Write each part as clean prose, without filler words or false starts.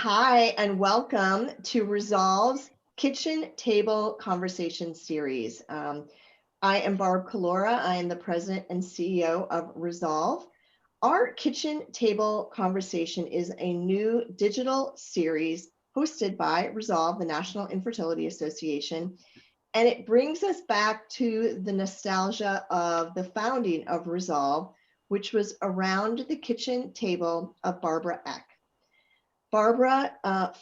Hi, and welcome to Resolve's Kitchen Table Conversation Series. I am Barb Collura. I am the President and CEO of Resolve. Our Kitchen Table Conversation is a new digital series hosted by Resolve, the National Infertility Association, and it brings us back to the nostalgia of the founding of Resolve, which was around the kitchen table of Barbara Eck. Barbara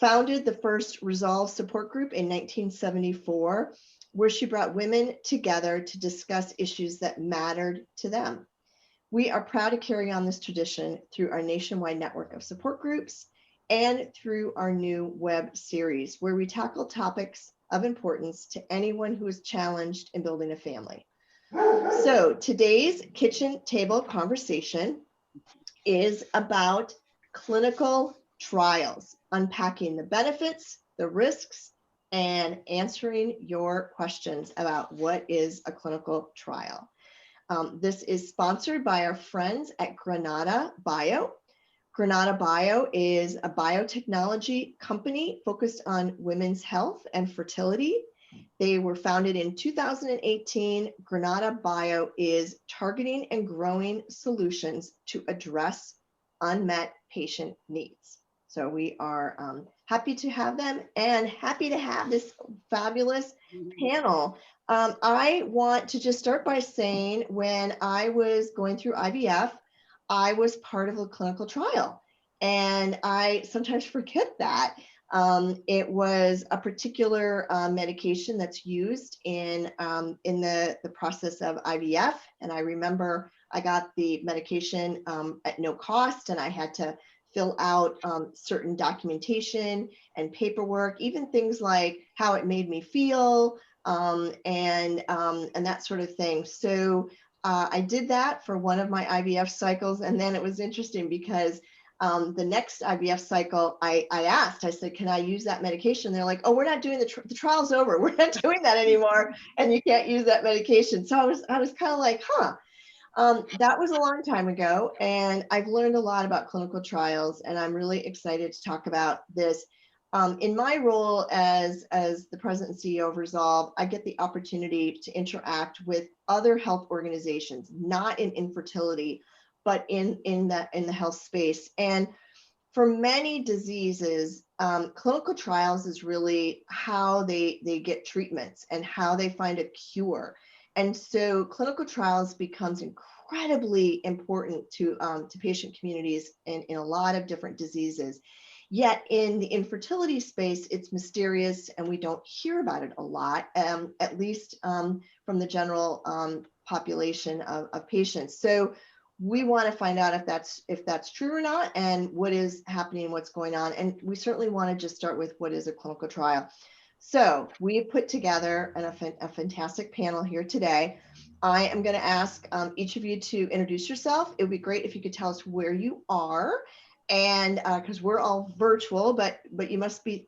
founded the first Resolve support group in 1974, where she brought women together to discuss issues that mattered to them. We are proud to carry on this tradition through our nationwide network of support groups and through our new web series, where we tackle topics of importance to anyone who is challenged in building a family. So today's kitchen table conversation is about clinical trials, unpacking the benefits, the risks, and answering your questions about what is a clinical trial. This is sponsored by our friends at Granada Bio. Granada Bio is a biotechnology company focused on women's health and fertility. They were founded in 2018. Granada Bio is targeting and growing solutions to address unmet patient needs. So we are happy to have them and happy to have this fabulous panel. I want to just start by saying when I was going through IVF, I was part of a clinical trial, and I sometimes forget that. It was a particular medication that's used in the process of IVF, and I remember I got the medication at no cost, and I had to fill out certain documentation and paperwork, even things like how it made me feel and that sort of thing. So I did that for one of my IVF cycles, and then it was interesting because the next IVF cycle, I said, can I use that medication? They're like, oh, we're not doing the trial's over. We're not doing that anymore, and you can't use that medication. So I was kind of like, huh. That was a long time ago, and I've learned a lot about clinical trials, and I'm really excited to talk about this. In my role as the president and CEO of Resolve, I get the opportunity to interact with other health organizations, not in infertility, but in the health space. And for many diseases, clinical trials is really how they get treatments and how they find a cure. And so clinical trials becomes incredibly important to patient communities in a lot of different diseases. Yet in the infertility space, it's mysterious and we don't hear about it a lot, at least from the general population of patients. So we want to find out if that's true or not, and what is happening, what's going on. And we certainly want to just start with what is a clinical trial. So we put together a fantastic panel here today. I am going to ask each of you to introduce yourself. It would be great if you could tell us where you are, and because we're all virtual, but you must be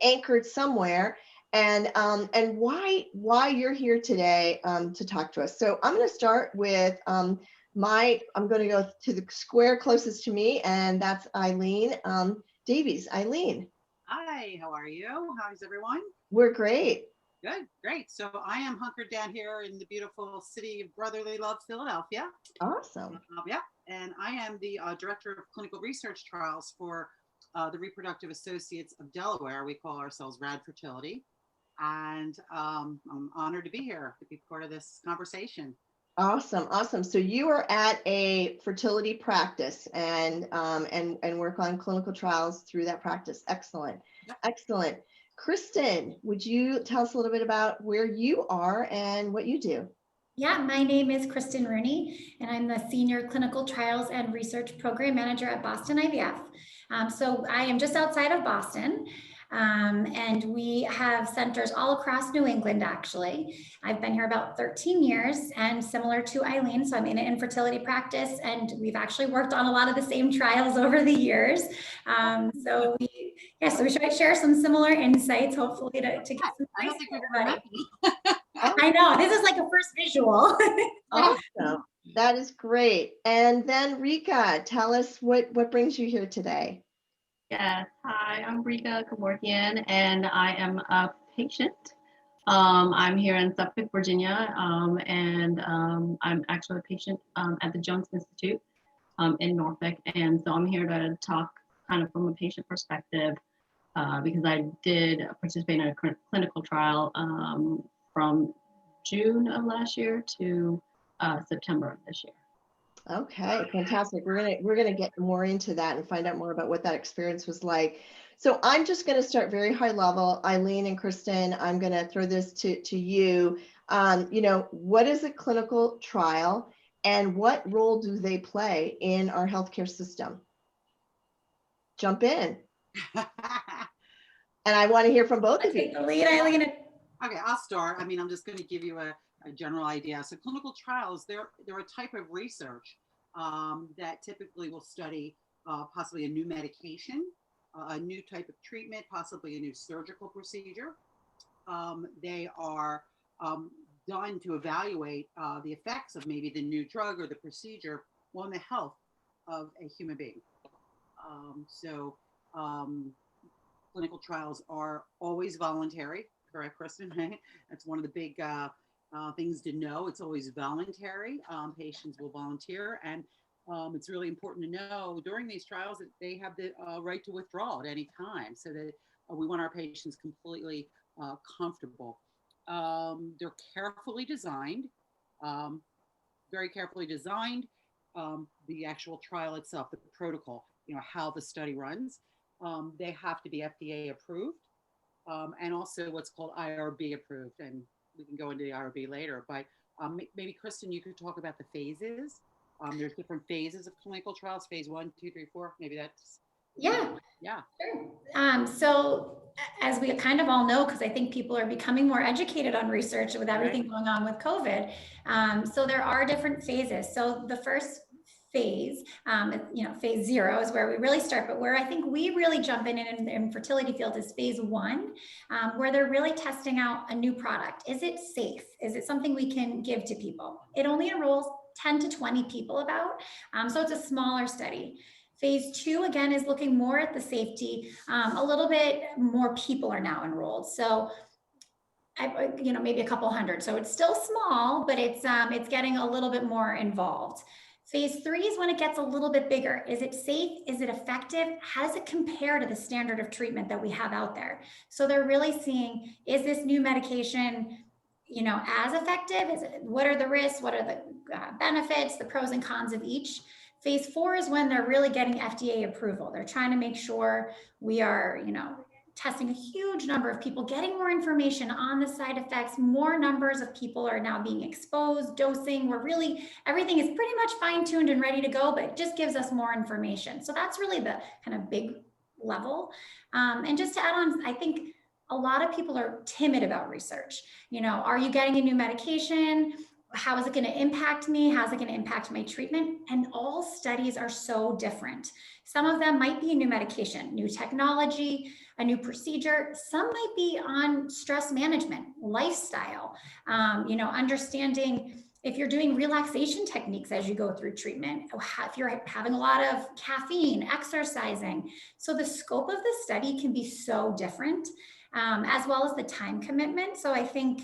anchored somewhere, and why you're here today to talk to us. So I'm going to start with I'm going to go to the square closest to me, and that's Eileen Davies. Eileen. Hi, how are you? How's everyone? We're great. Good, great. So I am hunkered down here in the beautiful city of brotherly love, Philadelphia. Awesome. Yeah, and I am the director of clinical research trials for the Reproductive Associates of Delaware. We call ourselves RADFertility, and I'm honored to be here to be part of this conversation. Awesome. So you are at a fertility practice and work on clinical trials through that practice. Excellent. Yep. Excellent. Kristin, would you tell us a little bit about where you are and what you do? Yeah, my name is Kristin Rooney, and I'm the Senior Clinical Trials and Research Program Manager at Boston IVF. So I am just outside of Boston, and we have centers all across New England, actually. I've been here about 13 years, and similar to Eileen, so I'm in an infertility practice, and we've actually worked on a lot of the same trials over the years. So we should share some similar insights, hopefully, to get some I don't think we've ever met. I know, this is like a first visual. Awesome. That is great. And then Rica, tell us what brings you here today. Yes, hi, I'm Rica Kevorkian, and I am a patient. I'm here in Suffolk, Virginia, and I'm actually a patient at the Jones Institute in Norfolk, and so I'm here to talk kind of from a patient perspective because I did participate in a clinical trial from June of last year to September of this year. Okay, fantastic. We're gonna get more into that and find out more about what that experience was like. So I'm just gonna start very high level. Eileen and Kristin, I'm gonna throw this to you. What is a clinical trial and what role do they play in our healthcare system? Jump in. And I want to hear from both of you. Take the lead, Eileen. Okay, I'll start. I mean, I'm just going to give you a general idea. So clinical trials, they're a type of research that typically will study possibly a new medication, a new type of treatment, possibly a new surgical procedure. They are done to evaluate the effects of maybe the new drug or the procedure on the health of a human being. Clinical trials are always voluntary, correct, Kristin? Right? That's one of the big things to know. It's always voluntary. Patients will volunteer, and it's really important to know during these trials that they have the right to withdraw at any time, so that we want our patients completely comfortable. They're carefully designed, very carefully designed. The actual trial itself, the protocol, how the study runs. They have to be FDA approved, and also what's called IRB approved. And we can go into the IRB later, but maybe Kristin, you could talk about the phases. There's different phases of clinical trials, phase 1, 2, 3, 4. Maybe that's. Yeah. Sure. So as we kind of all know, because I think people are becoming more educated on research with everything going on with COVID. So there are different phases. So the first phase, phase 0 is where we really start, but where I think we really jump in fertility field is phase 1, where they're really testing out a new product. Is it safe? Is it something we can give to people? It only enrolls 10 to 20 people about, so it's a smaller study. Phase 2, again, is looking more at the safety. A little bit more people are now enrolled. So maybe a couple hundred. So it's still small, but it's getting a little bit more involved. Phase 3 is when it gets a little bit bigger. Is it safe? Is it effective? How does it compare to the standard of treatment that we have out there? So they're really seeing, is this new medication, as effective? What are the risks? What are the benefits, the pros and cons of each? Phase 4 is when they're really getting FDA approval. They're trying to make sure we are, testing a huge number of people, getting more information on the side effects. More numbers of people are now being exposed, dosing. Everything is pretty much fine-tuned and ready to go, but it just gives us more information. So that's really the kind of big level. And just to add on, I think a lot of people are timid about research. Are you getting a new medication? How is it going to impact me? How's it going to impact my treatment? And all studies are so different. Some of them might be a new medication, new technology, a new procedure. Some might be on stress management, lifestyle, understanding if you're doing relaxation techniques as you go through treatment, if you're having a lot of caffeine, exercising. So the scope of the study can be so different, as well as the time commitment. So I think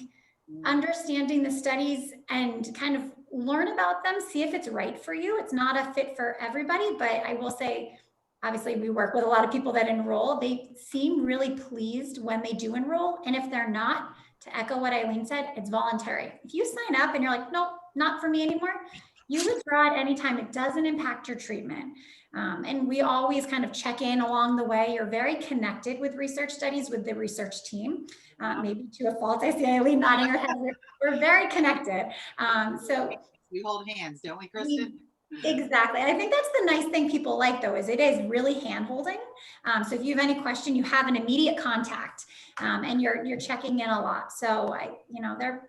understanding the studies and kind of learn about them, see if it's right for you. It's not a fit for everybody, but I will say, obviously we work with a lot of people that enroll. They seem really pleased when they do enroll. And if they're not, to echo what Eileen said, it's voluntary. If you sign up and you're like, nope, not for me anymore, you withdraw at any time. It doesn't impact your treatment. And we always kind of check in along the way. You're very connected with research studies with the research team, maybe to a fault. I see Eileen nodding her head. We're very connected. So we hold hands, don't we, Kristin? Exactly. I think that's the nice thing people like, though, is it is really hand-holding. So if you have any question, you have an immediate contact, and you're checking in a lot. So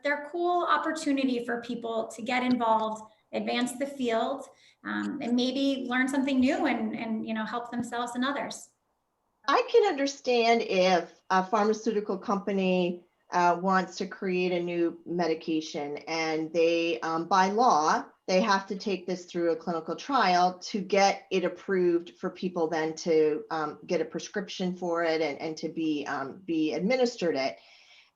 they're cool opportunity for people to get involved, advance the field, and maybe learn something new and help themselves and others. I can understand if a pharmaceutical company wants to create a new medication and they, by law, they have to take this through a clinical trial to get it approved for people then to get a prescription for it and to be administered it.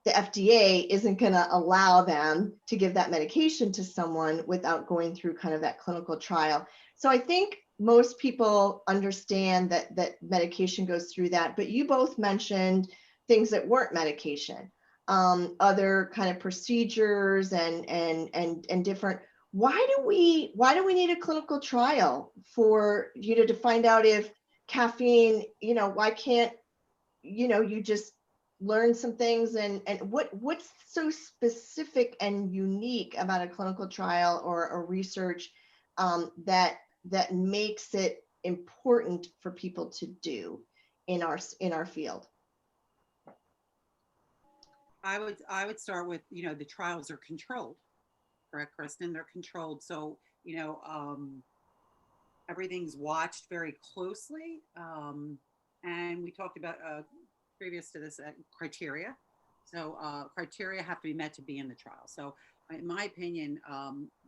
The FDA isn't going to allow them to give that medication to someone without going through kind of that clinical trial. So I think most people understand that medication goes through that, but you both mentioned things that weren't medication, other kind of procedures and different. Why do we need a clinical trial for to find out if caffeine, why can't you just learn some things and what's so specific and unique about a clinical trial or a research that makes it important for people to do in our field? I would start with, the trials are controlled, correct, Kristin? They're controlled. So, everything's watched very closely. And we talked about previous to this criteria. So criteria have to be met to be in the trial. So in my opinion,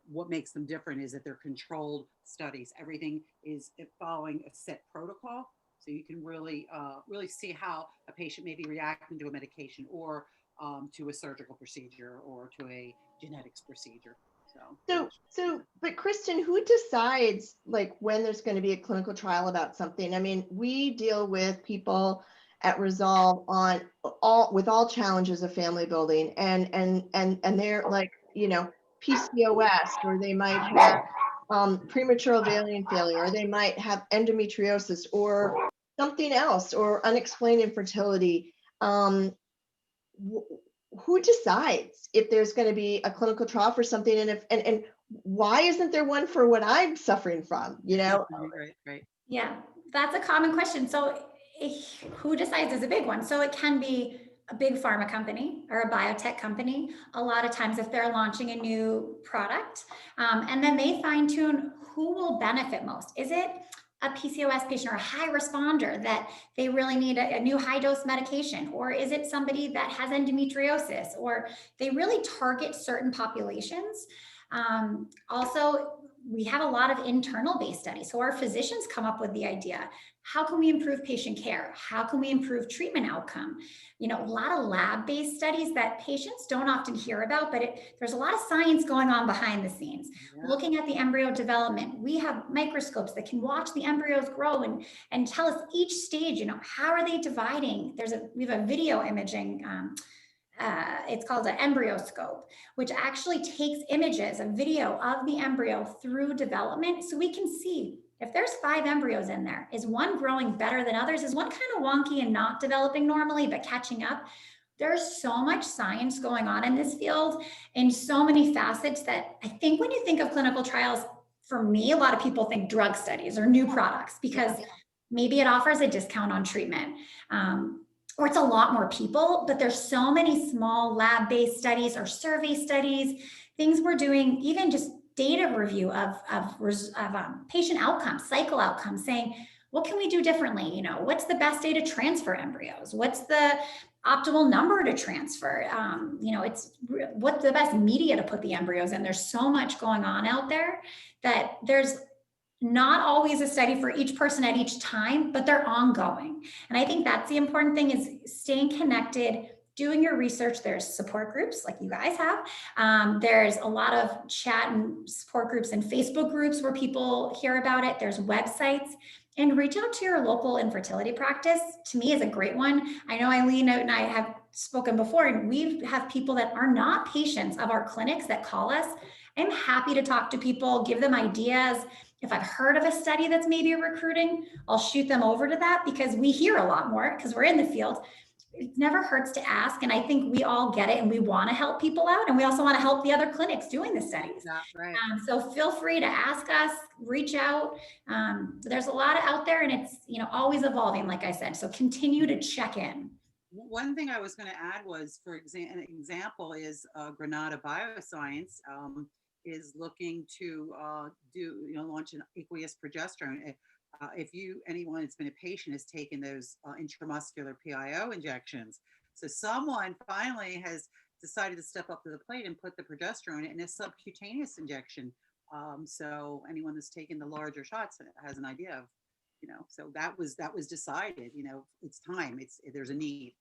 what makes them different is that they're controlled studies. Everything is following a set protocol. So you can really see how a patient may be reacting to a medication or to a surgical procedure or to a genetics procedure. So, but Kristin, who decides like when there's going to be a clinical trial about something? I mean, we deal with people at Resolve on all challenges of family building, and they're like, PCOS, or they might have premature ovarian failure, or they might have endometriosis or something else, or unexplained infertility. Who decides if there's going to be a clinical trial for something, and why isn't there one for what I'm suffering from? Right. Yeah, that's a common question. So who decides is a big one. So it can be a big pharma company or a biotech company. A lot of times if they're launching a new product, and then they fine tune who will benefit most. Is it a PCOS patient or a high responder that they really need a new high dose medication? Or is it somebody that has endometriosis, or they really target certain populations? Also, we have a lot of internal based studies. So our physicians come up with the idea, how can we improve patient care? How can we improve treatment outcome? A lot of lab-based studies that patients don't often hear about, but there's a lot of science going on behind the scenes. Yeah. Looking at the embryo development, we have microscopes that can watch the embryos grow and tell us each stage, how are they dividing? We have a video imaging, it's called an embryoscope, which actually takes images, a video of the embryo through development. So we can see if there's 5 embryos in there, is one growing better than others? Is one kind of wonky and not developing normally, but catching up? There's so much science going on in this field in so many facets that I think when you think of clinical trials, for me, a lot of people think drug studies or new products because maybe it offers a discount on treatment. Or it's a lot more people, but there's so many small lab-based studies or survey studies, things we're doing, even just data review of patient outcomes, cycle outcomes, saying, what can we do differently? What's the best day to transfer embryos? What's the optimal number to transfer? What's the best media to put the embryos in? There's so much going on out there that there's not always a study for each person at each time, but they're ongoing. And I think that's the important thing, is staying connected, doing your research. There's support groups like you guys have. There's a lot of chat and support groups and Facebook groups where people hear about it. There's websites, and reach out to your local infertility practice. To me is a great one. I know Eileen and I have spoken before, and we have people that are not patients of our clinics that call us. I'm happy to talk to people, give them ideas. If I've heard of a study that's maybe recruiting, I'll shoot them over to that, because we hear a lot more because we're in the field. It never hurts to ask. And I think we all get it, and we want to help people out. And we also want to help the other clinics doing the studies. Right. So feel free to ask us, reach out. There's a lot out there, and it's always evolving, like I said. So continue to check in. One thing I was going to add was, for an example is Granada Bioscience is looking to launch an aqueous progesterone. If anyone that's been a patient has taken those intramuscular PIO injections. So someone finally has decided to step up to the plate and put the progesterone in a subcutaneous injection So anyone that's taken the larger shots has an idea of, so that was decided, it's time, there's a need.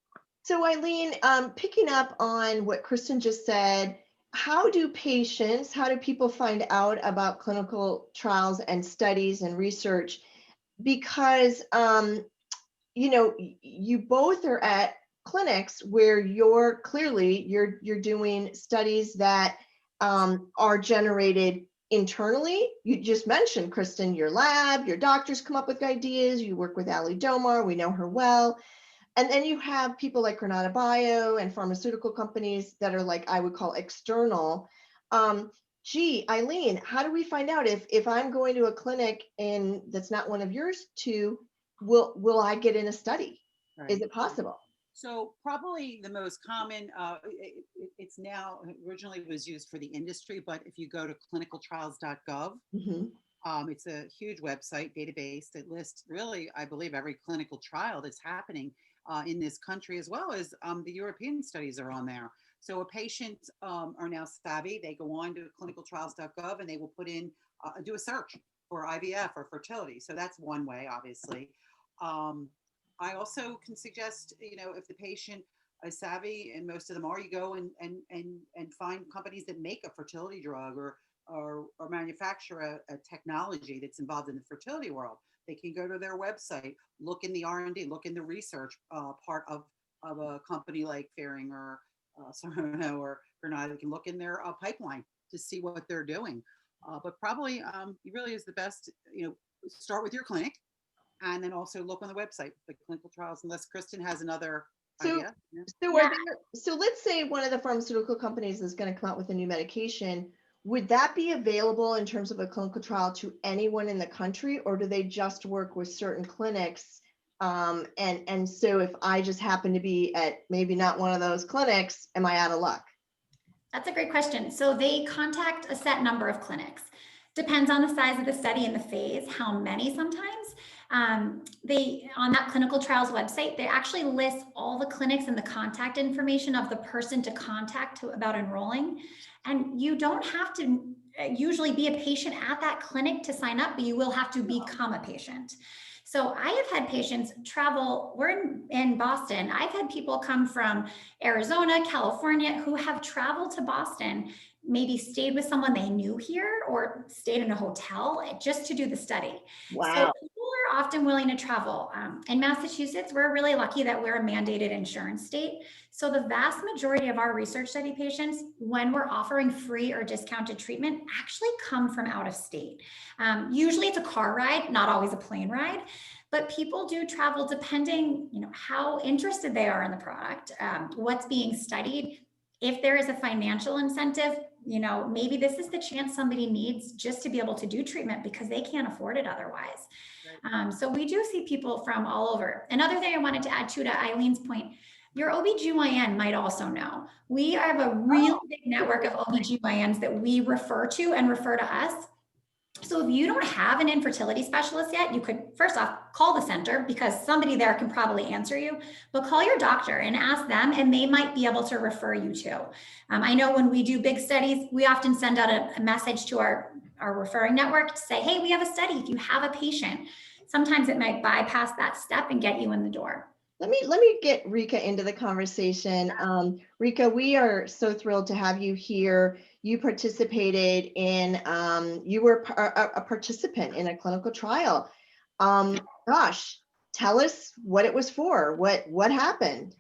So Eileen, picking up on what Kristin just said, how do people find out about clinical trials and studies and research? Because, you both are at clinics where you're doing studies that are generated internally. You just mentioned, Kristin, your lab, your doctors come up with ideas. You work with Ali Domar, we know her well. And then you have people like Granada Bio and pharmaceutical companies that are like, I would call external. Eileen, how do we find out if I'm going to a clinic and that's not one of yours two, will I get in a study? Right. Is it possible? So probably the most common, it's now, originally it was used for the industry, but if you go to clinicaltrials.gov, it's a huge website database that lists really, I believe, every clinical trial that's happening in this country, as well as the European studies are on there. So a patient are now savvy. They go on to clinicaltrials.gov and they will put in, do a search for IVF or fertility. So that's one way, obviously. I also can suggest, if the patient is savvy, and most of them are, you go and find companies that make a fertility drug or manufacture a technology that's involved in the fertility world. They can go to their website, look in the R&D, look in the research part of a company like Fairing or Sorno or Granada. They can look in their pipeline to see what they're doing. But probably it really is the best, start with your clinic and then also look on the website, the clinical trials, unless Kristin has another idea. So let's say one of the pharmaceutical companies is going to come out with a new medication. Would that be available in terms of a clinical trial to anyone in the country, or do they just work with certain clinics? And so if I just happen to be at maybe not one of those clinics, am I out of luck? That's a great question. So they contact a set number of clinics. Depends on the size of the study and the phase, how many sometimes. They, on that clinical trials website, they actually list all the clinics and the contact information of the person to contact about enrolling. And you don't have to usually be a patient at that clinic to sign up, but you will have to become a patient. So I have had patients travel, we're in Boston. I've had people come from Arizona, California, who have traveled to Boston, maybe stayed with someone they knew here or stayed in a hotel just to do the study. Wow. So people are often willing to travel. In Massachusetts, we're really lucky that we're a mandated insurance state. So the vast majority of our research study patients, when we're offering free or discounted treatment, actually come from out of state. Usually it's a car ride, not always a plane ride, but people do travel depending, how interested they are in the product, what's being studied. If there is a financial incentive, maybe this is the chance somebody needs just to be able to do treatment because they can't afford it otherwise. Right. So we do see people from all over. Another thing I wanted to add to Eileen's point, your OBGYN might also know. We have a really big network of OBGYNs that we refer to and refer to us. So if you don't have an infertility specialist yet, you could first off call the center because somebody there can probably answer you, but call your doctor and ask them and they might be able to refer you to. I know when we do big studies, we often send out a message to our referring network to say, hey, we have a study. If you have a patient, sometimes it might bypass that step and get you in the door. Let me get Rica into the conversation. Rica, we are so thrilled to have you here. You participated in, you were a participant in a clinical trial. Gosh, tell us what it was for. What happened?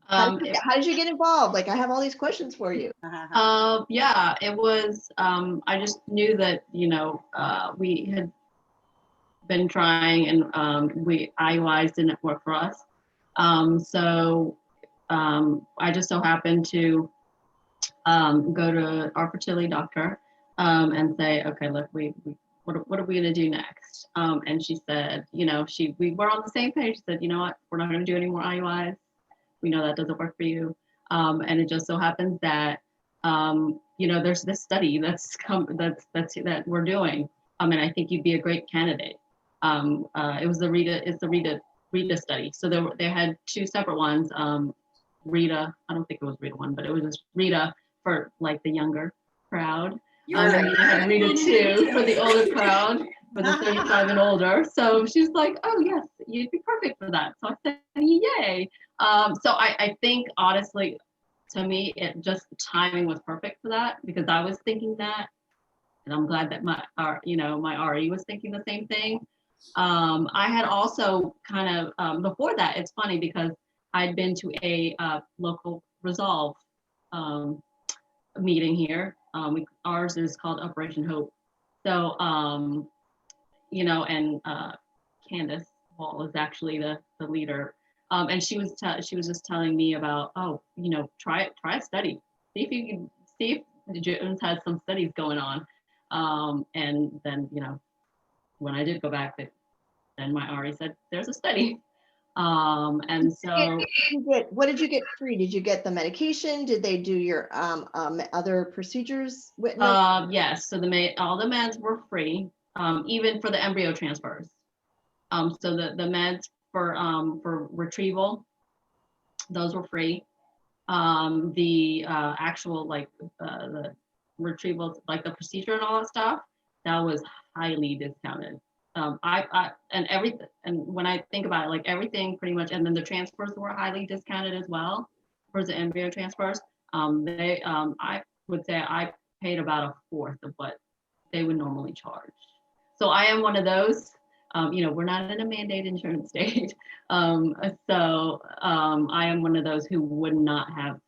How did you get involved? Like, I have all these questions for you. Yeah, it was, I just knew that, we had been trying and IUIs didn't work for us. So I just so happened to go to our fertility doctor and say, okay, look, what are we gonna do next? And she said, we were on the same page. She said, you know what, we're not gonna do any more IUIs. We know that doesn't work for you. And it just so happens that there's this study that we're doing. And I think you'd be a great candidate. It was the Rita study. So they had two separate ones. Rita, I don't think it was Rita one, but it was just Rita for like the younger crowd. And then I had to read it too for the older crowd, for the 35 and older. So she's like, oh yes, you'd be perfect for that. So I said, yay. So I think honestly, to me, it just the timing was perfect for that, because I was thinking that, and I'm glad that my RE was thinking the same thing. I had also kind of, before that, it's funny because I'd been to a local Resolve meeting here. Ours is called Operation Hope. So, and Candace Hall is actually the leader. And she was just telling me about, try a study. See if you can see if the Jones has some studies going on. And then, when I did go back, then my RE said, there's a study. And so what did you get free? Did you get the medication? Did they do your other procedures? Yes, so all the meds were free, even for the embryo transfers. So the meds for retrieval, those were free. The actual the retrieval, like the procedure and all that stuff, that was highly discounted. And when I think about it, like everything pretty much, and then the transfers were highly discounted as well for the embryo transfers. I would say I paid about a fourth of what they would normally charge. So I am one of those. We're not in a mandate insurance state. So I am one of those who would not have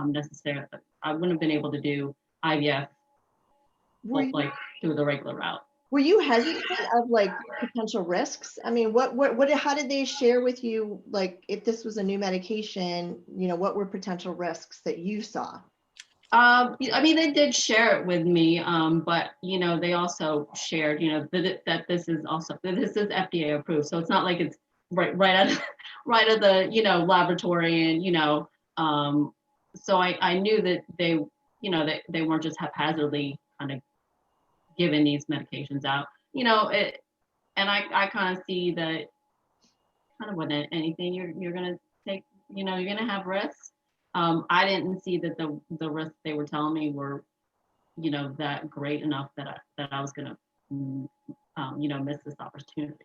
necessarily, I wouldn't have been able to do IVF through the regular route. Were you hesitant of potential risks? I mean, how did they share with you, like, if this was a new medication, what were potential risks that you saw? I mean, they did share it with me, but they also shared, that this is FDA approved, so it's not like it's right at the laboratory, and so I knew that they they weren't just haphazardly kind of giving these medications out, and I kind of see that kind of with anything you're gonna take, you're gonna have risks. I didn't see that the risks they were telling me were, that great enough that I was gonna, miss this opportunity.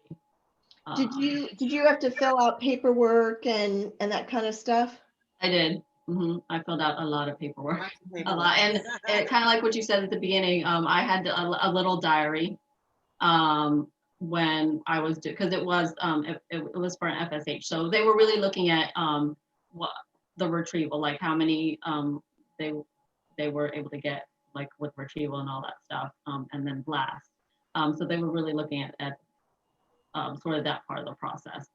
Did you have to fill out paperwork and that kind of stuff? I did. I filled out a lot of paperwork, a lot, and kind of like what you said at the beginning. I had a little diary when I was because it was for an FSH, so they were really looking at what the retrieval, like how many they were able to get, like with retrieval and all that stuff, and then blast. So they were really looking at sort of that part of the process.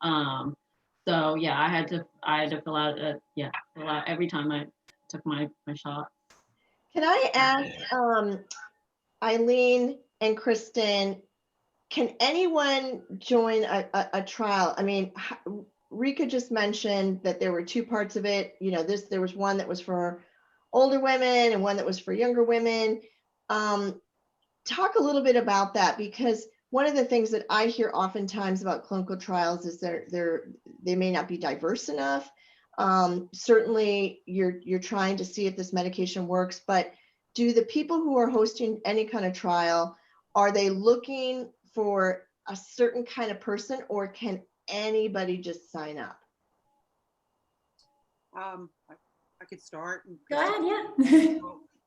So yeah, I had to fill out every time I took my shot. Can I ask Eileen and Kristin, can anyone join a trial? I mean, Rica just mentioned that there were two parts of it. There was one that was for older women and one that was for younger women. Talk a little bit about that, because one of the things that I hear oftentimes about clinical trials is they may not be diverse enough. Certainly you're trying to see if this medication works, but do the people who are hosting any kind of trial, are they looking for a certain kind of person, or can anybody just sign up? I could start. Go ahead, yeah.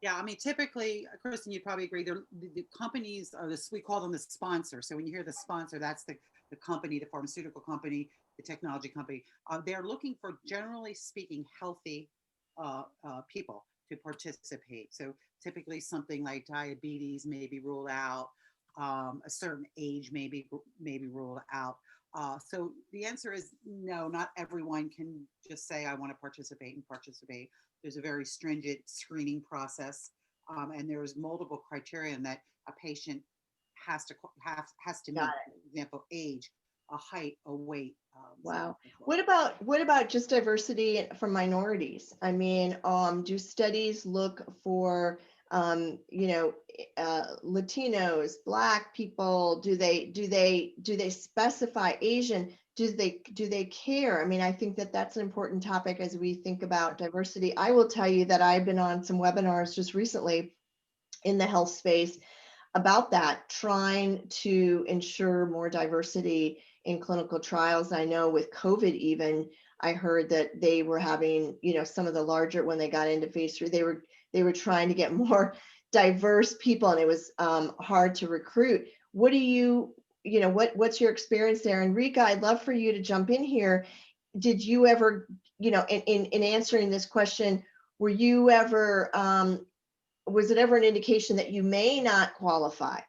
Yeah, I mean, typically, Kristin, you'd probably agree, the companies are we call them the sponsor. So when you hear the sponsor, that's the company, the pharmaceutical company, the technology company. They're looking for, generally speaking, healthy people to participate. So typically something like diabetes may be ruled out, a certain age may be ruled out. So the answer is no, not everyone can just say, I want to participate. There's a very stringent screening process, and there's multiple criteria that a patient has to meet. For example, age, a height, a weight. Wow. What about just diversity from minorities? I mean, do studies look for Latinos, Black people? Do they specify Asian? Do they care? I mean, I think that's an important topic as we think about diversity. I will tell you that I've been on some webinars just recently in the health space about that, trying to ensure more diversity in clinical trials. I know with COVID even, I heard that they were having, some of the larger, when they got into phase 3, they were trying to get more diverse people, and it was hard to recruit. What do what's your experience there? And Rica, I'd love for you to jump in here. Did you ever, in answering this question, were you ever, was it ever an indication that you may not qualify,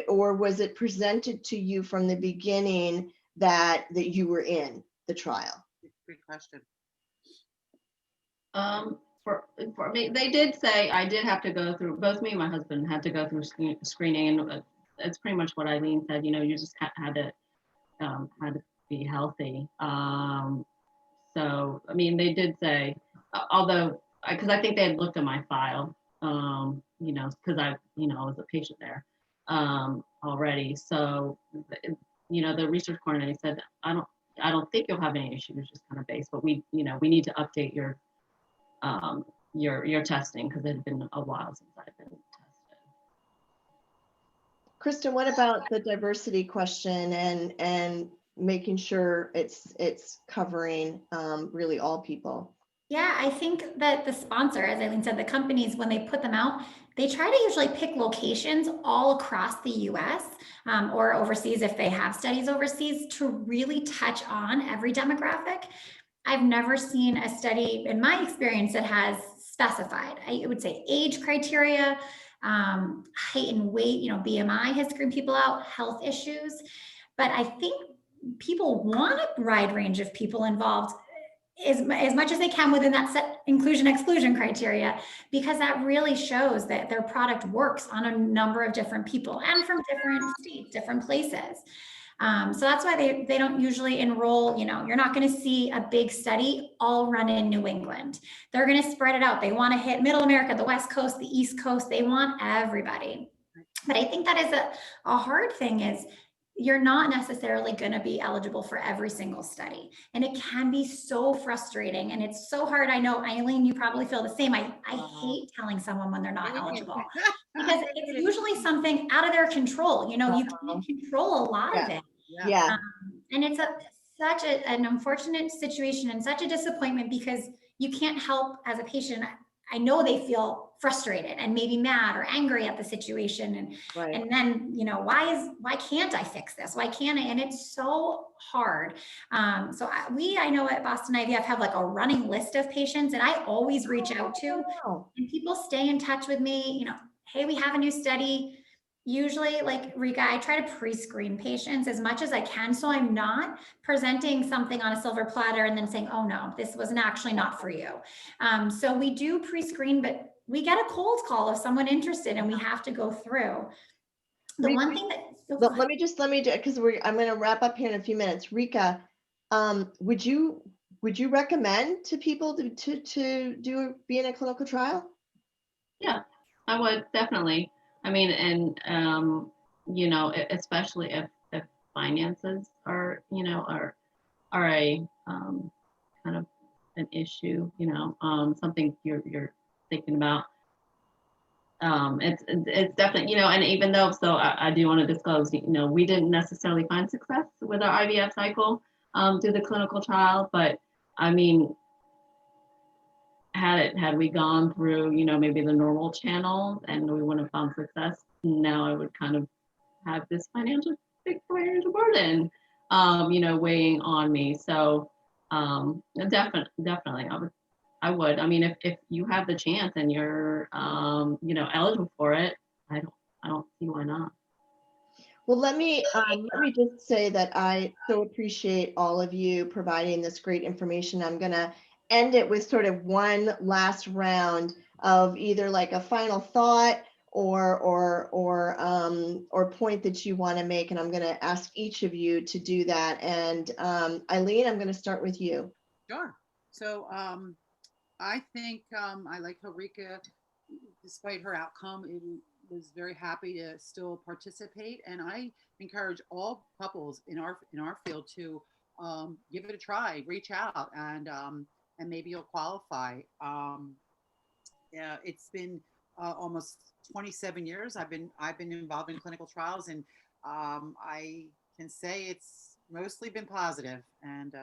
or was it presented to you from the beginning that you were in the trial? Great question. For me, they did say I did have to go through, both me and my husband had to go through screening, and it's pretty much what Eileen said. You just had to be healthy. So I mean, they did say, although because I think they had looked at my file, because I was a patient there already. So the research coordinator said, I don't think you'll have any issues, just kind of base, but we need to update your testing, because it had been a while since I've been tested. Kristin, what about the diversity question and making sure it's covering really all people? Yeah, I think that the sponsor, as Eileen said, the companies, when they put them out, they try to usually pick locations all across the US or overseas if they have studies overseas, to really touch on every demographic. I've never seen a study in my experience that has specified. I would say age criteria, height and weight, BMI has screened people out, health issues. But I think people want a wide range of people involved, as much as they can within that set inclusion exclusion criteria, because that really shows that their product works on a number of different people and from different states, different places. So that's why they don't usually enroll, you're not going to see a big study all run in New England. They're going to spread it out. They want to hit Middle America, the West Coast, the East Coast. They want everybody. But I think that is a hard thing, is you're not necessarily going to be eligible for every single study. And it can be so frustrating, and it's so hard. I know, Eileen, you probably feel the same. I hate telling someone when they're not eligible, because it's usually something out of their control. You can't control a lot of it. Yeah. And it's such an unfortunate situation and such a disappointment, because you can't help as a patient. I know they feel frustrated and maybe mad or angry at the situation. And, right. And then, why can't I fix this? Why can't I? And it's so hard. So I know at Boston IVF have like a running list of patients, and I always reach out to, and people stay in touch with me, hey, we have a new study. Usually, like Rica, I try to pre-screen patients as much as I can, so I'm not presenting something on a silver platter and then saying, oh no, this was actually not for you. So we do pre-screen, but we get a cold call of someone interested, and we have to go through. The one thing that let me do, because I'm going to wrap up here in a few minutes. Rica, would you recommend to people to be in a clinical trial? Yeah, I would, definitely. I mean, and especially if finances are a kind of an issue, something you're thinking about. It's definitely, and even though, so I do want to disclose, we didn't necessarily find success with our IVF cycle through the clinical trial, but I mean, had we gone through, maybe the normal channels and we wouldn't have found success, now I would kind of have this big financial burden, weighing on me. So definitely, I would. I mean, if you have the chance and you're, eligible for it, I don't see why not. Well, let me just say that I so appreciate all of you providing this great information. I'm going to end it with sort of one last round of either like a final thought or point that you want to make, and I'm going to ask each of you to do that. And Eileen, I'm going to start with you. Sure. So I think I like how Rica, despite her outcome, was very happy to still participate, and I encourage all couples in our field to give it a try, reach out, and maybe you'll qualify. Yeah, it's been almost 27 years I've been involved in clinical trials, and I can say it's mostly been positive. And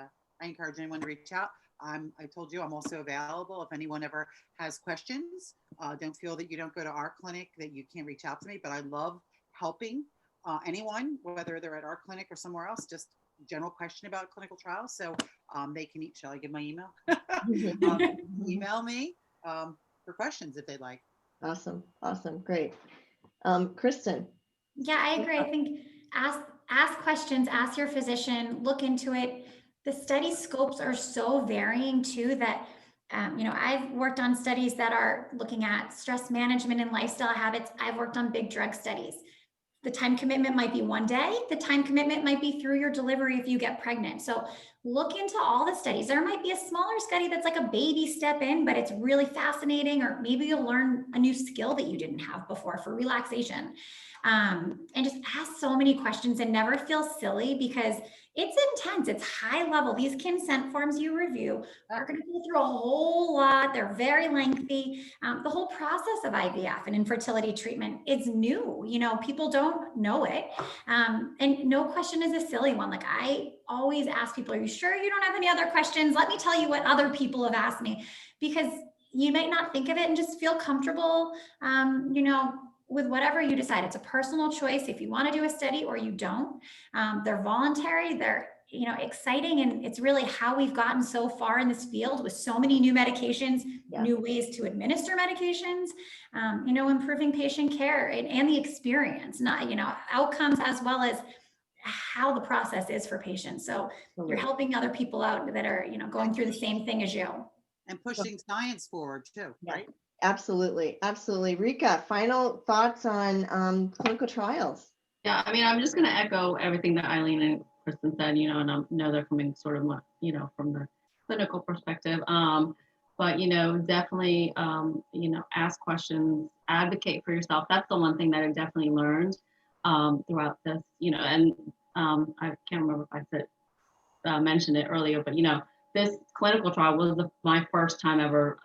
I encourage anyone to reach out. I told you I'm also available if anyone ever has questions. Don't feel that you don't go to our clinic that you can't reach out to me. But I love helping anyone, whether they're at our clinic or somewhere else. Just general question about clinical trials. So they can shall I give my email? Email me for questions if they'd like. Awesome. Awesome. Great. Kristin. Yeah, I agree. I think ask questions, ask your physician, look into it. The study scopes are so varying too that I've worked on studies that are looking at stress management and lifestyle habits. I've worked on big drug studies. The time commitment might be one day. The time commitment might be through your delivery if you get pregnant. So look into all the studies. There might be a smaller study that's like a baby step in, but it's really fascinating, or maybe you'll learn a new skill that you didn't have before for relaxation. And just ask so many questions and never feel silly, because it's intense. It's high level. These consent forms you review are going to go through a whole lot. They're very lengthy. The whole process of IVF and infertility treatment is new. People don't know it. And no question is a silly one. Like, I always ask people, are you sure you don't have any other questions? Let me tell you what other people have asked me, because you might not think of it, and just feel comfortable, with whatever you decide. It's a personal choice if you want to do a study or you don't. They're voluntary, they're exciting, and it's really how we've gotten so far in this field with so many new medications, new ways to administer medications, improving patient care and the experience, not outcomes, as well as how the process is for patients. So you're helping other people out that are going through the same thing as you. And pushing science forward too, right? Absolutely. Absolutely. Rica, final thoughts on clinical trials? Yeah, I mean, I'm just going to echo everything that Eileen and Kristin said, and I know they're coming sort of, from the clinical perspective. But, definitely, ask questions, advocate for yourself. That's the one thing that I definitely learned throughout this, and I can't remember if I mentioned it earlier, but, this clinical trial was my first time ever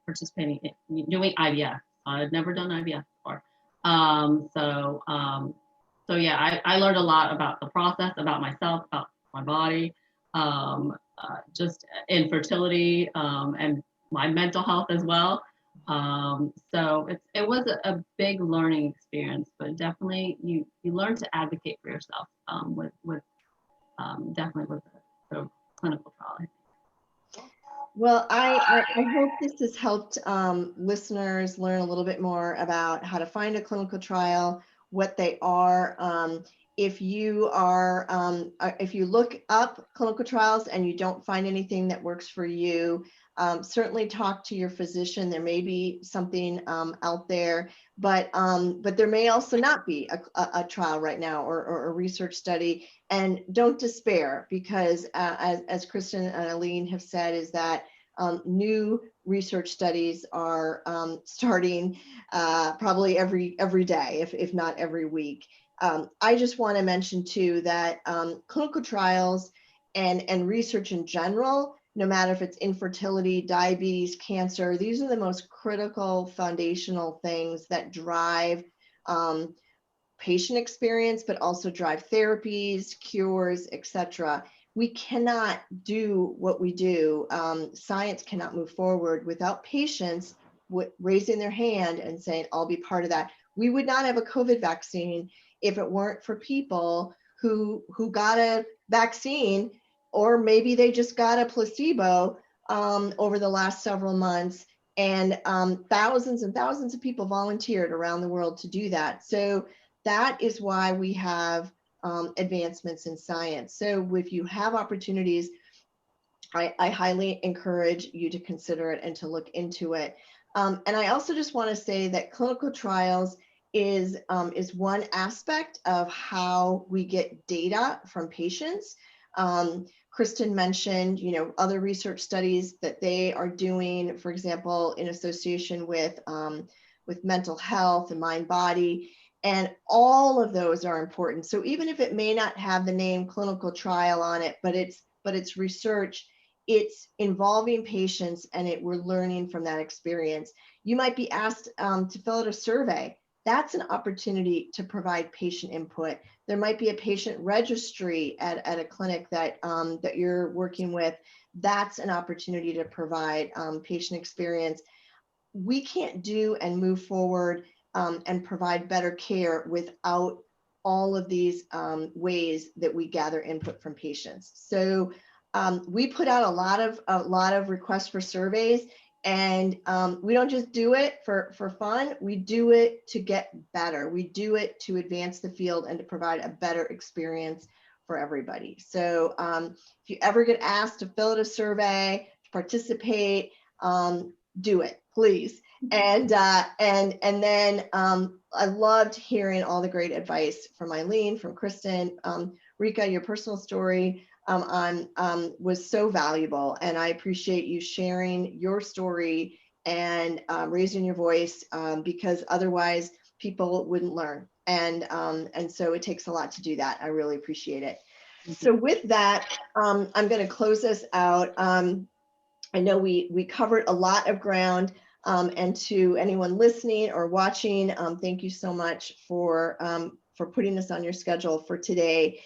participating in doing IVF. I had never done IVF before. So yeah, I learned a lot about the process, about myself, about my body, just infertility, and my mental health as well. So it was a big learning experience, but definitely you learn to advocate for yourself with definitely with the clinical trial. Well, I hope this has helped listeners learn a little bit more about how to find a clinical trial, what they are. If you look up clinical trials and you don't find anything that works for you, certainly talk to your physician. There may be something out there, but there may also not be a trial right now or a research study. And don't despair, because as Kristin and Eileen have said, is that new research studies are starting probably every day, if not every week. I just want to mention too that clinical trials and research in general, no matter if it's infertility, diabetes, cancer, these are the most critical foundational things that drive patient experience, but also drive therapies, cures, etc. We cannot do what we do. Science cannot move forward without patients raising their hand and saying, I'll be part of that. We would not have a COVID vaccine if it weren't for people who got a vaccine, or maybe they just got a placebo over the last several months. And thousands and thousands of people volunteered around the world to do that. So that is why we have advancements in science. So if you have opportunities, I highly encourage you to consider it and to look into it. And I also just want to say that clinical trials is one aspect of how we get data from patients. Kristin mentioned, other research studies that they are doing, for example, in association with mental health and mind body. And all of those are important. So even if it may not have the name clinical trial on it, but it's research, it's involving patients and we're learning from that experience. You might be asked to fill out a survey. That's an opportunity to provide patient input. There might be a patient registry at a clinic that you're working with. That's an opportunity to provide patient experience. We can't do and move forward and provide better care without all of these ways that we gather input from patients. So we put out a lot of requests for surveys, and we don't just do it for fun. We do it to get better. We do it to advance the field and to provide a better experience for everybody. So if you ever get asked to fill out a survey, to participate, do it, please. And then I loved hearing all the great advice from Eileen, from Kristin, Rica. Your personal story was so valuable, and I appreciate you sharing your story and raising your voice because otherwise people wouldn't learn. And so it takes a lot to do that. I really appreciate it. So with that, I'm going to close this out. I know we covered a lot of ground, and to anyone listening or watching, thank you so much for putting this on your schedule for today.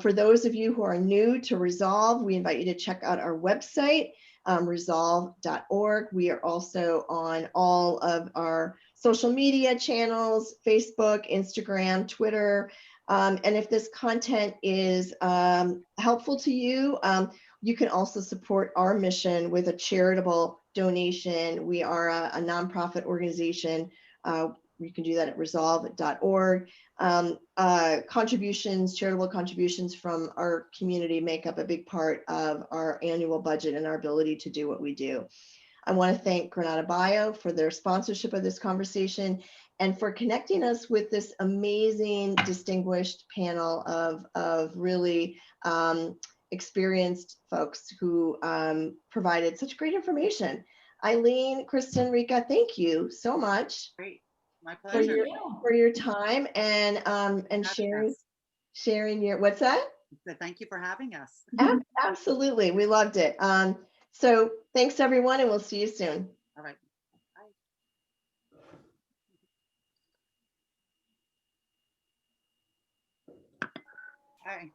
For those of you who are new to Resolve, we invite you to check out our website, resolve.org. We are also on all of our social media channels, Facebook, Instagram, Twitter. And if this content is helpful to you, you can also support our mission with a charitable donation. We are a nonprofit organization. You can do that at resolve.org. Contributions, charitable contributions from our community make up a big part of our annual budget and our ability to do what we do. I want to thank Granada Bio for their sponsorship of this conversation and for connecting us with this amazing, distinguished panel of really experienced folks who provided such great information. Eileen, Kristin, Rica, thank you so much. Great, my pleasure. For your time and sharing your, what's that? Thank you for having us. Absolutely, we loved it. So thanks everyone, and we'll see you soon. All right. Bye. All right.